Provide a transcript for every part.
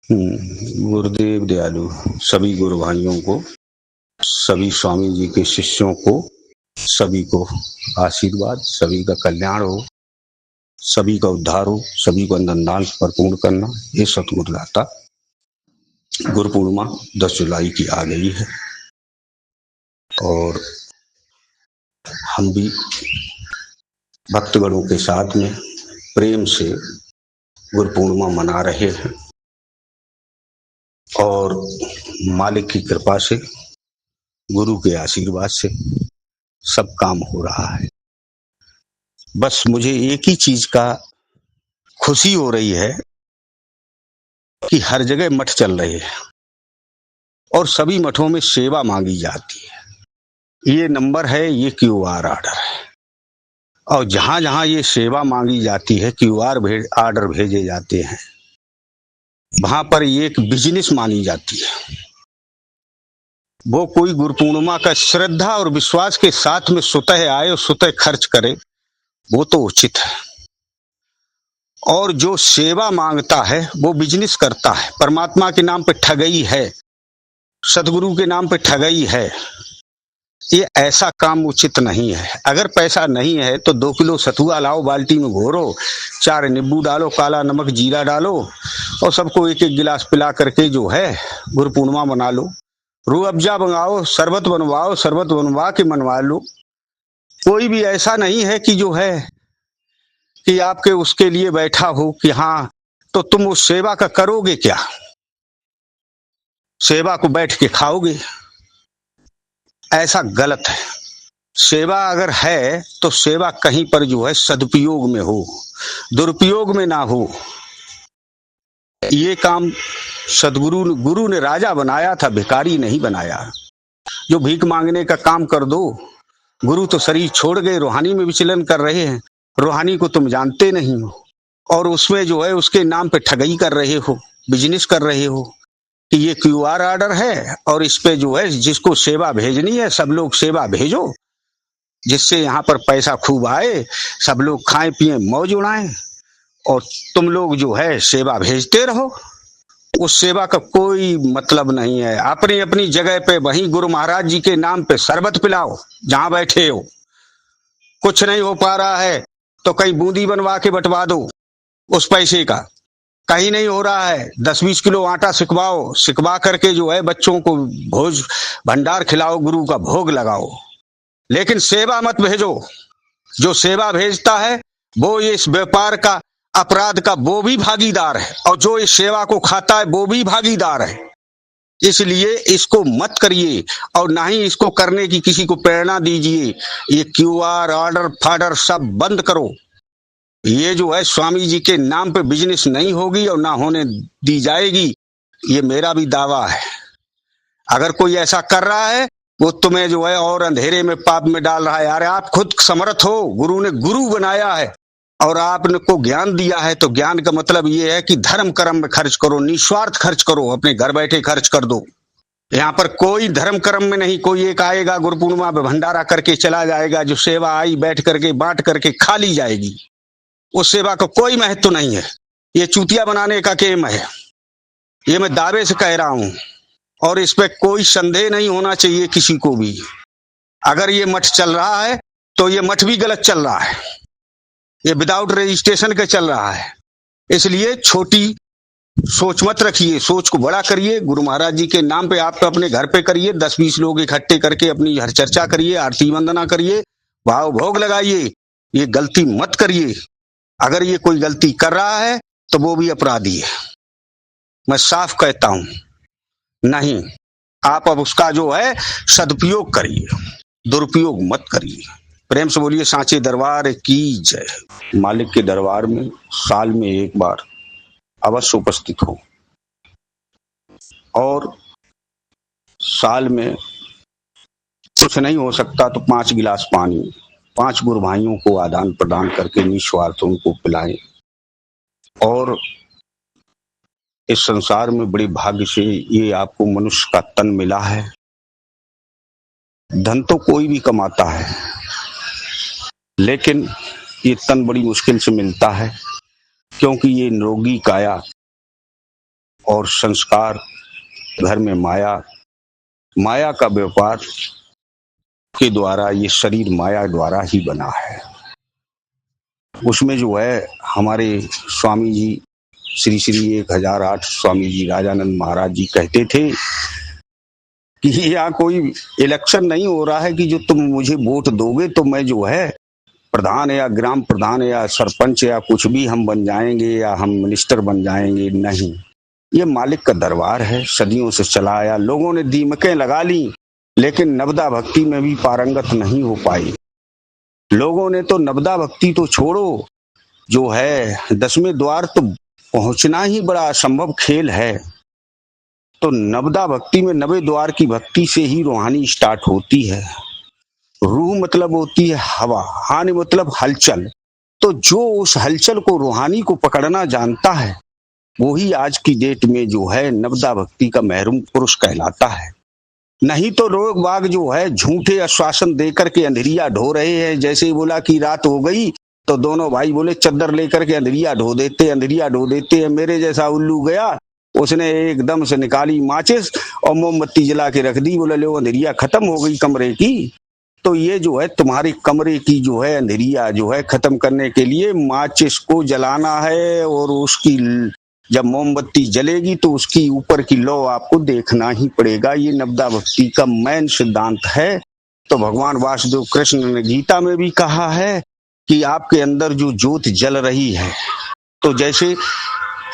गुरुदेव दयालु सभी गुरु भाइयों को, सभी स्वामी जी के शिष्यों को, सभी को आशीर्वाद, सभी का कल्याण हो, सभी का उद्धार हो, सभी को अंदरदान परिपूर्ण करना। ये सतगुरु दाता। गुरु पूर्णिमा 10 जुलाई की आ गई है और हम भी भक्तगणों के साथ में प्रेम से गुरु पूर्णिमा मना रहे हैं और मालिक की कृपा से, गुरु के आशीर्वाद से सब काम हो रहा है। बस मुझे एक ही चीज का खुशी हो रही है कि हर जगह मठ चल रहे हैं और सभी मठों में सेवा मांगी जाती है। ये नंबर है, ये क्यूआर ऑर्डर है और जहां जहां ये सेवा मांगी जाती है, क्यूआर ऑर्डर भेजे जाते हैं, वहां पर ये एक बिजनेस मानी जाती है। वो कोई गुरु पूर्णिमा का श्रद्धा और विश्वास के साथ में स्वतः आए और स्वतः खर्च करे, वो तो उचित है। और जो सेवा मांगता है वो बिजनेस करता है, परमात्मा के नाम पे ठगई है, सदगुरु के नाम पे ठगई है। ये ऐसा काम उचित नहीं है। अगर पैसा नहीं है तो 2 किलो सतुआ लाओ, बाल्टी में घोरो, 4 नींबू डालो, काला नमक जीरा डालो और सबको एक एक गिलास पिला करके जो है गुरु पूर्णिमा मना लो। रूह अफ़ज़ा मंगाओ, शरबत बनवाओ, शरबत बनवा के मनवा लो। कोई भी ऐसा नहीं है कि जो है कि आपके उसके लिए बैठा हो कि हाँ, तो तुम उस सेवा का करोगे क्या? सेवा को बैठ के खाओगे? ऐसा गलत है। सेवा अगर है तो सेवा कहीं पर जो है सदुपयोग में हो, दुरुपयोग में ना हो। ये काम गुरु ने राजा बनाया था, भिखारी नहीं बनाया। जो भीख मांगने का काम कर दो, गुरु तो शरीर छोड़ गए, रूहानी में विचलन कर रहे हैं, रूहानी को तुम जानते नहीं हो और उसमें जो है उसके नाम पे ठगई कर रहे हो, बिजनेस कर रहे हो कि ये क्यूआर ऑर्डर है और इस पे जो है जिसको सेवा भेजनी है सब लोग सेवा भेजो, जिससे यहाँ पर पैसा खूब आए, सब लोग खाएं पिए मौज उड़ाएं और तुम लोग जो है सेवा भेजते रहो। उस सेवा का कोई मतलब नहीं है। अपनी अपनी जगह पे वहीं गुरु महाराज जी के नाम पे शरबत पिलाओ जहां बैठे हो। कुछ नहीं हो पा रहा है तो कहीं बूंदी बनवा के बंटवा दो उस पैसे का। कहीं नहीं हो रहा है 10-20 किलो आटा सिकवाओ, सिकवा करके जो है बच्चों को भोज भंडार खिलाओ, गुरु का भोग लगाओ, लेकिन सेवा मत भेजो। जो सेवा भेजता है वो इस व्यापार का, अपराध का वो भी भागीदार है और जो इस सेवा को खाता है वो भी भागीदार है। इसलिए इसको मत करिए और ना ही इसको करने की किसी को प्रेरणा दीजिए। ये क्यूआर ऑर्डर फाडर सब बंद करो। ये जो है स्वामी जी के नाम पे बिजनेस नहीं होगी और ना होने दी जाएगी, ये मेरा भी दावा है। अगर कोई ऐसा कर रहा है वो तुम्हें जो है और अंधेरे में पाप में डाल रहा है। अरे आप खुद समर्थ हो, गुरु ने गुरु बनाया है और आपने को ज्ञान दिया है, तो ज्ञान का मतलब ये है कि धर्म कर्म में खर्च करो, निस्वार्थ खर्च करो, अपने घर बैठे खर्च कर दो। यहाँ पर कोई धर्म कर्म में नहीं, कोई एक आएगा गुरु पूर्णिमा में भंडारा करके चला जाएगा, जो सेवा आई बैठ करके बांट करके खा ली जाएगी। उस सेवा का कोई महत्व नहीं है। ये चूतिया बनाने का गेम है, ये मैं दावे से कह रहा हूं और इस पे कोई संदेह नहीं होना चाहिए किसी को भी। अगर ये मठ चल रहा है तो ये मठ भी गलत चल रहा है, ये विदाउट रजिस्ट्रेशन का चल रहा है। इसलिए छोटी सोच मत रखिए, सोच को बड़ा करिए। गुरु महाराज जी के नाम पे आप अपने घर पे करिए, 10-20 लोग इकट्ठे करके अपनी हर चर्चा करिए, आरती वंदना करिए, भाव भोग लगाइए। ये गलती मत करिए। अगर ये कोई गलती कर रहा है तो वो भी अपराधी है। मैं साफ कहता हूं, नहीं, आप अब उसका जो है सदुपयोग करिए, दुरुपयोग मत करिए। प्रेम से बोलिए सांचे दरबार की जय। मालिक के दरबार में साल में एक बार अवश्य उपस्थित हो और साल में कुछ नहीं हो सकता तो 5 गिलास पानी 5 गुरु भाइयों को आदान प्रदान करके निस्वार्थ उनको पिलाएं। और इस संसार में बड़े भाग्य से ये आपको मनुष्य का तन मिला है। धन तो कोई भी कमाता है, लेकिन ये तन बड़ी मुश्किल से मिलता है, क्योंकि ये निरोगी काया और संस्कार घर में माया, माया का व्यापार के द्वारा ये शरीर माया द्वारा ही बना है। उसमें जो है हमारे स्वामी जी श्री श्री 1008 स्वामी जी राजानंद महाराज जी कहते थे कि यहाँ कोई इलेक्शन नहीं हो रहा है कि जो तुम मुझे वोट दोगे तो मैं जो है प्रधान या ग्राम प्रधान या सरपंच या कुछ भी हम बन जाएंगे या हम मिनिस्टर बन जाएंगे। नहीं, ये मालिक का दरबार है, सदियों से चला आया। लोगों ने दीमकें लगा ली लेकिन नवदा भक्ति में भी पारंगत नहीं हो पाई। लोगों ने तो नवदा भक्ति तो छोड़ो, जो है 10वें द्वार तो पहुंचना ही बड़ा असंभव खेल है। तो नवदा भक्ति में 9वें द्वार की भक्ति से ही रूहानी स्टार्ट होती है। रूह मतलब होती है हवा, हानि मतलब हलचल। तो जो उस हलचल को रूहानी को पकड़ना जानता है वो ही आज की डेट में जो है नवदा भक्ति का महरूम पुरुष कहलाता है। नहीं तो लोग बाग जो है झूठे आश्वासन देकर के अंधेरिया ढो रहे हैं। जैसे ही बोला कि रात हो गई तो दोनों भाई बोले चद्दर लेकर के अंधेरिया ढो देते हैं। मेरे जैसा उल्लू गया, उसने एकदम से निकाली माचिस और मोमबत्ती जला के रख दी। बोला लो अंधेरिया खत्म हो गई कमरे की। तो ये जो है तुम्हारे कमरे की जो है अंधेरिया जो है खत्म करने के लिए माचिस को जलाना है, और उसकी जब मोमबत्ती जलेगी तो उसकी ऊपर की लौ आपको देखना ही पड़ेगा। ये नवदा भक्ति का मेन सिद्धांत है। तो भगवान वासुदेव कृष्ण ने गीता में भी कहा है कि आपके अंदर जो ज्योत जल रही है, तो जैसे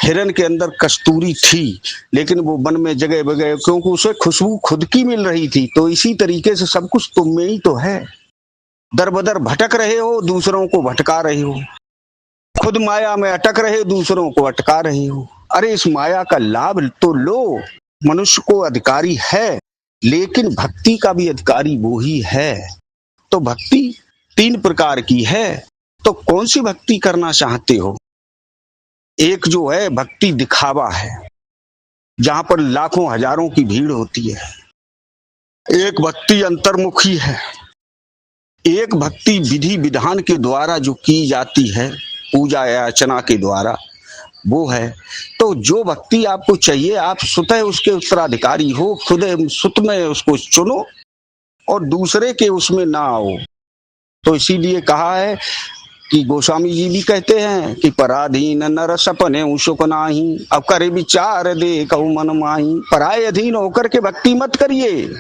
हिरन के अंदर कस्तूरी थी लेकिन वो वन में जगह बगह क्योंकि उसे खुशबू खुद की मिल रही थी, तो इसी तरीके से सब कुछ तुम में ही तो है। दर बदर भटक रहे हो, दूसरों को भटका रहे हो, खुद माया में अटक रहे, दूसरों को अटका रहे हो। अरे इस माया का लाभ तो लो। मनुष्य को अधिकारी है लेकिन भक्ति का भी अधिकारी वो ही है। तो भक्ति 3 प्रकार की है। तो कौन सी भक्ति करना चाहते हो? एक जो है भक्ति दिखावा है, जहां पर लाखों हजारों की भीड़ होती है। एक भक्ति अंतर्मुखी है। एक भक्ति विधि विधान के द्वारा जो की जाती है, पूजा या अर्चना के द्वारा, वो है। तो जो भक्ति आपको चाहिए आप स्वतः उसके उत्तराधिकारी हो, खुद सुत में उसको चुनो और दूसरे के उसमें ना आओ। तो इसीलिए कहा है कि गोस्वामी जी भी कहते हैं कि पराधीन नर सपने सुख नाही, अब करे विचार दे कहु मन माही। पराय अधीन होकर के भक्ति मत करिए,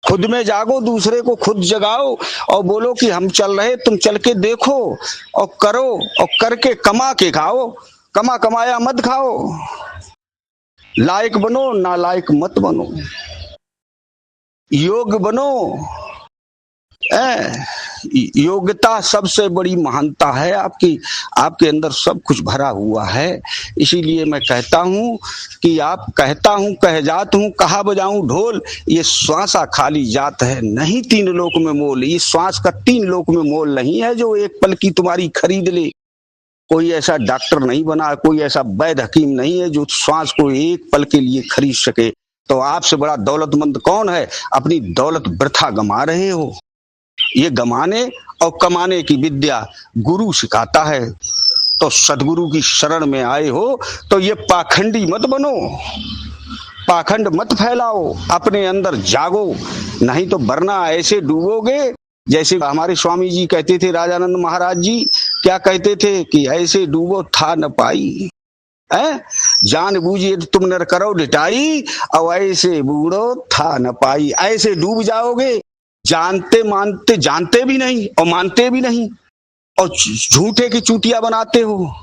खुद में जागो, दूसरे को खुद जगाओ और बोलो कि हम चल रहे, तुम चल के देखो और करो और करके कमा के खाओ। कमा कमाया मत खाओ। लायक बनो, नालायक मत बनो, योग बनो। योग्यता सबसे बड़ी महानता है आपकी, आपके अंदर सब कुछ भरा हुआ है। इसीलिए मैं कहता हूं कि आप कहता हूं कह जात हूं, कहा बजाऊं ढोल, ये श्वासा खाली जात है नहीं 3 लोक में मोल। ये श्वास का 3 लोक में मोल नहीं है जो एक पल की तुम्हारी खरीद ले। कोई ऐसा डॉक्टर नहीं बना, कोई ऐसा वैद्य हकीम नहीं है जो श्वास को एक पल के लिए खरीद सके। तो आपसे बड़ा दौलतमंद कौन है? अपनी दौलत वृथा गमा रहे हो। ये गमाने और कमाने की विद्या गुरु सिखाता है। तो सदगुरु की शरण में आए हो तो ये पाखंडी मत बनो, पाखंड मत फैलाओ, अपने अंदर जागो, नहीं तो वरना ऐसे डूबोगे जैसे हमारे स्वामी जी कहते थे, राजानंद महाराज जी क्या कहते थे कि ऐसे डूबो था न पाई है, जान बूझिए तुम नर करो ढिठाई, और ऐसे बूढ़ो था न पाई। ऐसे डूब जाओगे जानते मानते, जानते भी नहीं और मानते भी नहीं, और झूठे की चूतिया बनाते हो।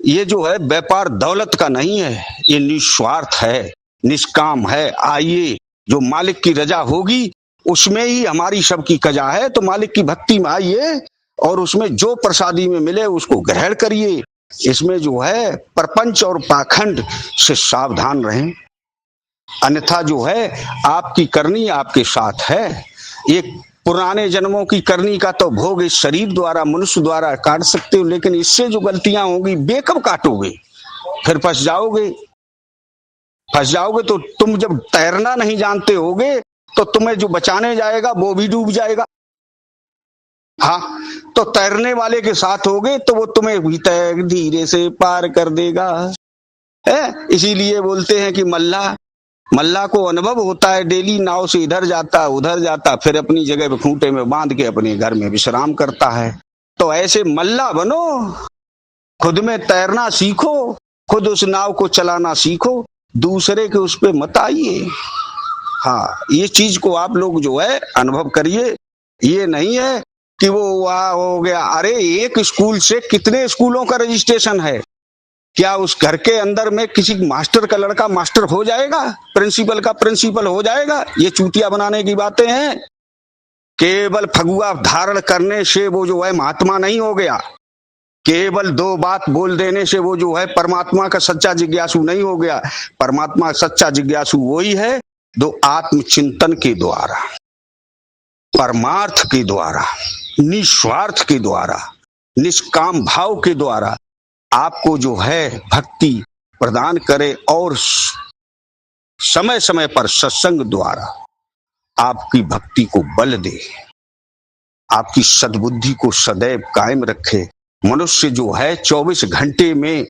ये जो है व्यापार दौलत का नहीं है, ये निस्वार्थ है, निष्काम है। आइए, जो मालिक की रजा होगी उसमें ही हमारी सबकी कजा है। तो मालिक की भक्ति में आइए और उसमें जो प्रसादी में मिले उसको ग्रहण करिए। इसमें जो है प्रपंच और पाखंड से सावधान रहें, अन्यथा जो है आपकी करनी आपके साथ है। ये पुराने जन्मों की करनी का तो भोग इस शरीर द्वारा, मनुष्य द्वारा काट सकते हो, लेकिन इससे जो गलतियां होंगी बेकब काटोगे, फिर फंस जाओगे। तो तुम जब तैरना नहीं जानते होगे तो तुम्हें जो बचाने जाएगा वो भी डूब जाएगा। हाँ, तो तैरने वाले के साथ होगे तो वो तुम्हें भी धीरे से पार कर देगा। है। इसीलिए बोलते हैं कि मल्ला को अनुभव होता है, डेली नाव से इधर जाता उधर जाता, फिर अपनी जगह पे खूंटे में बांध के अपने घर में विश्राम करता है। तो ऐसे मल्ला बनो, खुद में तैरना सीखो, खुद उस नाव को चलाना सीखो, दूसरे के उस पे मत आइए। हाँ, ये चीज को आप लोग जो है अनुभव करिए। ये नहीं है कि वो वहां हो गया। अरे एक स्कूल से कितने स्कूलों का रजिस्ट्रेशन है? क्या उस घर के अंदर में किसी मास्टर का लड़का मास्टर हो जाएगा? प्रिंसिपल का प्रिंसिपल हो जाएगा? ये चूतिया बनाने की बातें हैं। केवल फगुआ धारण करने से वो जो है महात्मा नहीं हो गया। केवल दो बात बोल देने से वो जो है परमात्मा का सच्चा जिज्ञासु नहीं हो गया। परमात्मा सच्चा जिज्ञासु वही है जो आत्मचिंतन के द्वारा, परमार्थ के द्वारा, निस्वार्थ के द्वारा, निष्काम भाव के द्वारा आपको जो है भक्ति प्रदान करे और समय समय पर सत्संग द्वारा आपकी भक्ति को बल दे, आपकी सद्बुद्धि को सदैव कायम रखे। मनुष्य जो है 24 घंटे में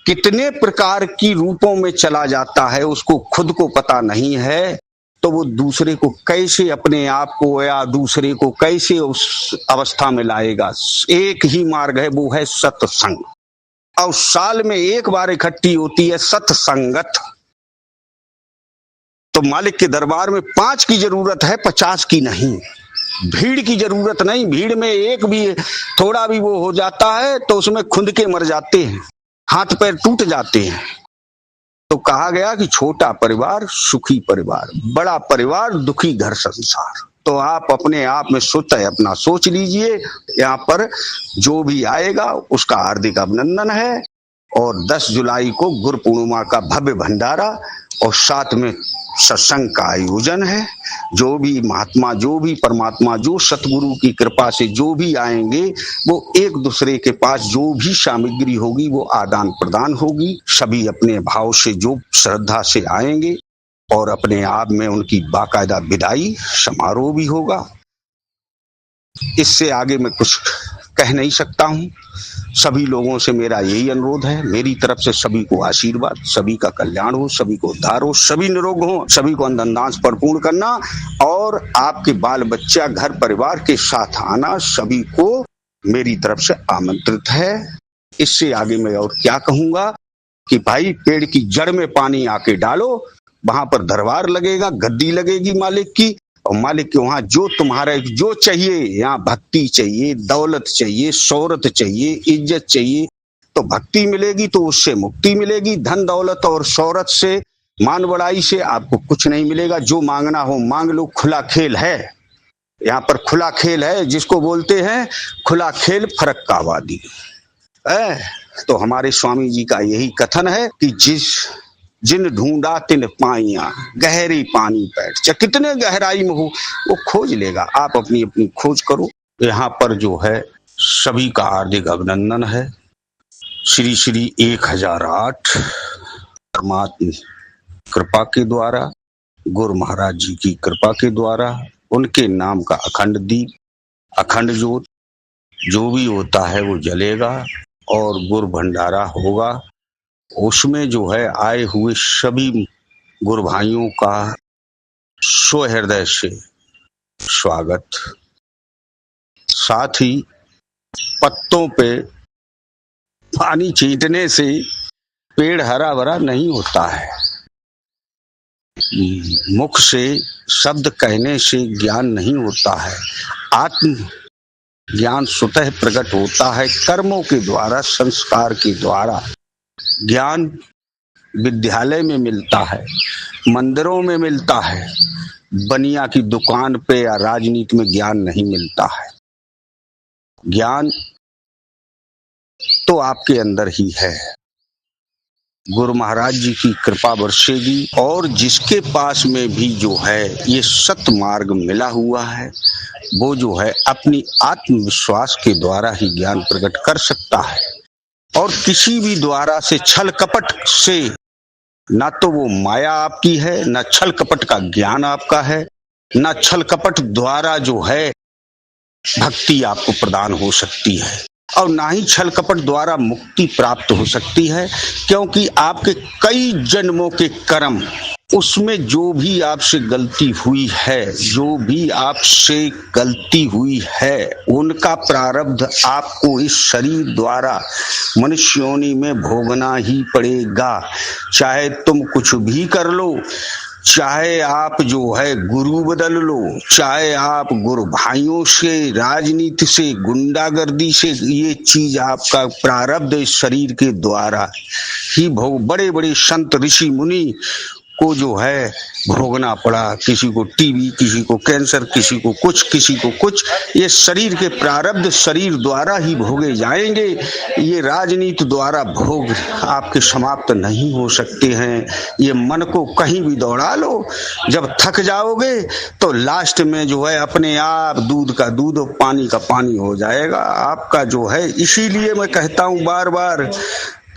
कितने प्रकार की रूपों में चला जाता है, उसको खुद को पता नहीं है। तो वो दूसरे को कैसे, अपने आप को या दूसरे को कैसे उस अवस्था में लाएगा? एक ही मार्ग है, वो है सत्संग। और साल में एक बार इकट्ठी होती है सत्संगत। तो मालिक के दरबार में 5 की जरूरत है, 50 की नहीं। भीड़ की जरूरत नहीं। भीड़ में एक भी थोड़ा भी वो हो जाता है तो उसमें खुंद के मर जाते हैं, हाथ पैर टूट जाते हैं। तो कहा गया कि छोटा परिवार सुखी परिवार, बड़ा परिवार दुखी घर संसार। तो आप अपने आप में अपना सोच लीजिए। यहाँ पर जो भी आएगा उसका हार्दिक अभिनंदन है। और 10 जुलाई को गुरु पूर्णिमा का भव्य भंडारा और साथ में सत्संग का आयोजन है। जो भी महात्मा, जो भी परमात्मा, जो सतगुरु की कृपा से जो भी आएंगे वो एक दूसरे के पास जो भी सामग्री होगी वो आदान प्रदान होगी। सभी अपने भाव से जो श्रद्धा से आएंगे और अपने आप में उनकी बाकायदा विदाई समारोह भी होगा। इससे आगे मैं कुछ कह नहीं सकता हूँ। सभी लोगों से मेरा यही अनुरोध है, मेरी तरफ से सभी को आशीर्वाद, सभी का कल्याण हो, सभी को उद्धार हो, सभी निरोग हो, सभी को अंदंदांश परिपूर्ण करना और आपके बाल बच्चा घर परिवार के साथ आना, सभी को मेरी तरफ से आमंत्रित है। इससे आगे मैं और क्या कहूंगा कि भाई पेड़ की जड़ में पानी आके डालो, वहां पर दरबार लगेगा, गद्दी लगेगी मालिक की, और मालिक के वहां जो तुम्हारे जो चाहिए, यहाँ भक्ति चाहिए, दौलत चाहिए, शोहरत चाहिए, इज्जत चाहिए, तो भक्ति मिलेगी तो उससे मुक्ति मिलेगी। धन दौलत और शोहरत से, मान बढ़ाई से आपको कुछ नहीं मिलेगा। जो मांगना हो मांग लो, खुला खेल है। यहाँ पर खुला खेल है, जिसको बोलते हैं खुला खेल फर्क का आबादी। तो हमारे स्वामी जी का यही कथन है कि जिन ढूंढा तिन पाइया, गहरी पानी बैठ, चाहे कितने गहराई में हो वो खोज लेगा। आप अपनी अपनी खोज करो। यहाँ पर जो है सभी का हार्दिक अभिनंदन है। श्री श्री 1008 परमात्मा कृपा के द्वारा, गुरु महाराज जी की कृपा के द्वारा, उनके नाम का अखंड दीप, अखंड ज्योत जो भी होता है वो जलेगा और गुरु भंडारा होगा। उसमें जो है आए हुए सभी गुरु भाइयों का स्वहृदय से स्वागत। साथ ही पत्तों पे पानी छींटने से पेड़ हरा भरा नहीं होता है। मुख से शब्द कहने से ज्ञान नहीं होता है। आत्म ज्ञान स्वतः प्रकट होता है कर्मों के द्वारा, संस्कार के द्वारा। ज्ञान विद्यालय में मिलता है, मंदिरों में मिलता है, बनिया की दुकान पे या राजनीति में ज्ञान नहीं मिलता है। ज्ञान तो आपके अंदर ही है। गुरु महाराज जी की कृपा बरसेगी और जिसके पास में भी जो है ये सत मार्ग मिला हुआ है वो जो है अपनी आत्मविश्वास के द्वारा ही ज्ञान प्रकट कर सकता है। और किसी भी द्वारा से छल कपट से ना तो वो माया आपकी है, ना छल कपट का ज्ञान आपका है, ना छल कपट द्वारा जो है भक्ति आपको प्रदान हो सकती है। और ना ही छल कपट द्वारा मुक्ति प्राप्त हो सकती है, क्योंकि आपके कई जन्मों के कर्म, उसमें जो भी आपसे गलती हुई है, जो भी आपसे गलती हुई है, उनका प्रारब्ध आपको इस शरीर द्वारा मनुष्य योनि में भोगना ही पड़ेगा। चाहे तुम कुछ भी कर लो, चाहे आप जो है गुरु बदल लो, चाहे आप गुरु भाइयों से, राजनीति से, गुंडागर्दी से, ये चीज आपका प्रारब्ध इस शरीर के द्वारा ही भोग। बड़े बड़े संत ऋषि मुनि को जो है भोगना पड़ा, किसी को टीबी, किसी को कैंसर, किसी को कुछ। ये शरीर के प्रारब्ध शरीर द्वारा ही भोगे जाएंगे। ये राजनीति द्वारा भोग आपके समाप्त नहीं हो सकते हैं। ये मन को कहीं भी दौड़ा लो, जब थक जाओगे तो लास्ट में जो है अपने आप दूध का दूध और पानी का पानी हो जाएगा आपका जो है। इसीलिए मैं कहता हूँ बार बार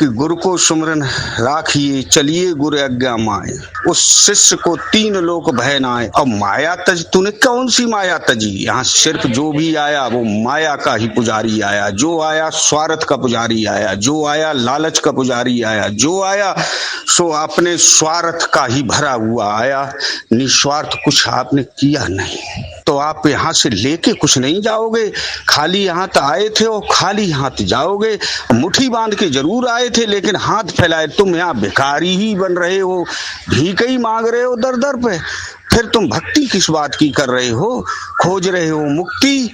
कि गुरु को सुमरन राखिए, चलिए गुरु आज्ञा माए, उस शिष्य को तीन लोक भय नाए। और माया तज, तूने कौन सी माया तजी? यहाँ सिर्फ जो भी आया वो माया का ही पुजारी आया, जो आया स्वार्थ का पुजारी आया, जो आया लालच का पुजारी आया, जो आया सो अपने स्वार्थ का ही भरा हुआ आया, निस्वार्थ कुछ आपने किया नहीं। तो आप यहाँ से लेके कुछ नहीं जाओगे, खाली हाथ आए थे और खाली हाथ जाओगे। मुट्ठी बांध के जरूर आए थे, लेकिन हाथ फैलाए तुम यहाँ भिखारी ही बन रहे हो, भीख ही मांग रहे हो दर दर पे। फिर तुम भक्ति किस बात की कर रहे हो? खोज रहे हो मुक्ति।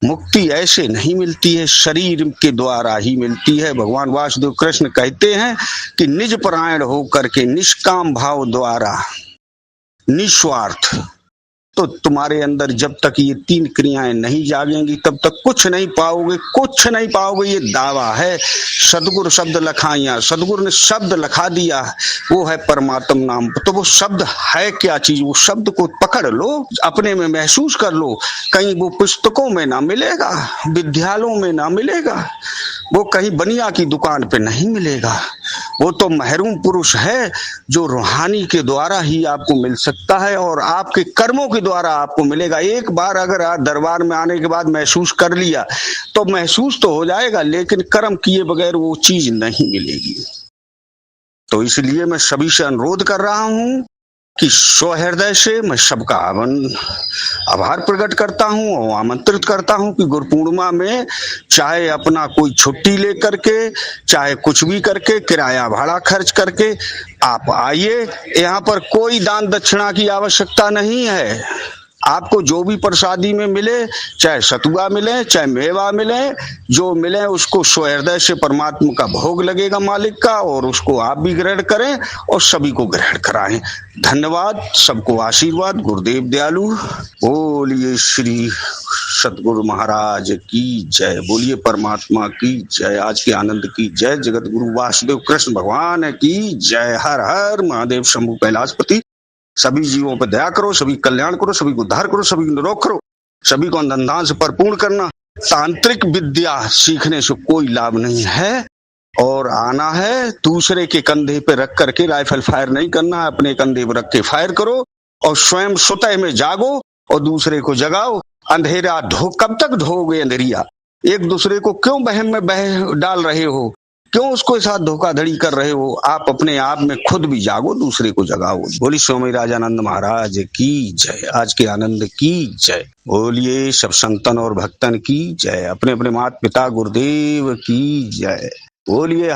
मुक्ति ऐसे नहीं मिलती है, शरीर के द्वारा ही मिलती है। भगवान वासुदेव कृष्ण कहते हैं कि निज परायण होकर के निष्काम भाव द्वारा निस्वार्थ, तो तुम्हारे अंदर जब तक ये तीन क्रियाएं नहीं जागेंगी तब तक कुछ नहीं पाओगे, कुछ नहीं पाओगे। ये दावा है। सदगुरु शब्द लखाइया, सदगुरु ने शब्द लखा दिया, वो है परमात्म नाम। तो वो शब्द है क्या चीज? वो शब्द को पकड़ लो, अपने में महसूस कर लो। कहीं वो पुस्तकों में ना मिलेगा, विद्यालयों में ना मिलेगा, वो कहीं बनिया की दुकान पे नहीं मिलेगा। वो तो महरूम पुरुष है जो रूहानी के द्वारा ही आपको मिल सकता है और आपके कर्मों के द्वारा आपको मिलेगा। एक बार अगर आप दरबार में आने के बाद महसूस कर लिया तो महसूस तो हो जाएगा, लेकिन कर्म किए बगैर वो चीज नहीं मिलेगी। तो इसलिए मैं सभी से अनुरोध कर रहा हूं कि स्वहृदय से मैं सबका आभार प्रकट करता हूं और आमंत्रित करता हूं कि गुरु पूर्णिमा में चाहे अपना कोई छुट्टी लेकर के, चाहे कुछ भी करके, किराया भाड़ा खर्च करके आप आइए। यहाँ पर कोई दान दक्षिणा की आवश्यकता नहीं है। आपको जो भी प्रसादी में मिले, चाहे सतुआ मिले, चाहे मेवा मिले, जो मिले उसको स्वहृदय से परमात्मा का भोग लगेगा मालिक का, और उसको आप भी ग्रहण करें और सभी को ग्रहण कराएं। धन्यवाद, सबको आशीर्वाद। गुरुदेव दयालु। बोलिए श्री सतगुरु महाराज की जय, बोलिए परमात्मा की जय, आज के आनंद की जय, जगत गुरु वासुदेव कृष्ण भगवान की जय। हर हर महादेव शंभु कैलाशपति। सभी जीवों पर दया करो, सभी कल्याण करो, सभी को उद्धार करो, सभी को निरोग करो, सभी को अनुसंधान से परिपूर्ण करना। तांत्रिक विद्या सीखने से कोई लाभ नहीं है, और आना है दूसरे के कंधे पे रख करके राइफल फायर नहीं करना है, अपने कंधे पे रख के फायर करो और स्वयं सुतह में जागो और दूसरे को जगाओ। अंधेरा कब तक ढोगे अंधेरिया? एक दूसरे को क्यों वहम में बह डाल रहे हो? क्यों उसके साथ धोखाधड़ी कर रहे हो? आप अपने आप में खुद भी जागो, दूसरे को जगाओ। बोलिए स्वामी राजानंद महाराज की जय, आज के आनंद की जय। बोलिए सब संतन और भक्तन की जय, अपने अपने माता पिता गुरुदेव की जय। बोलिए।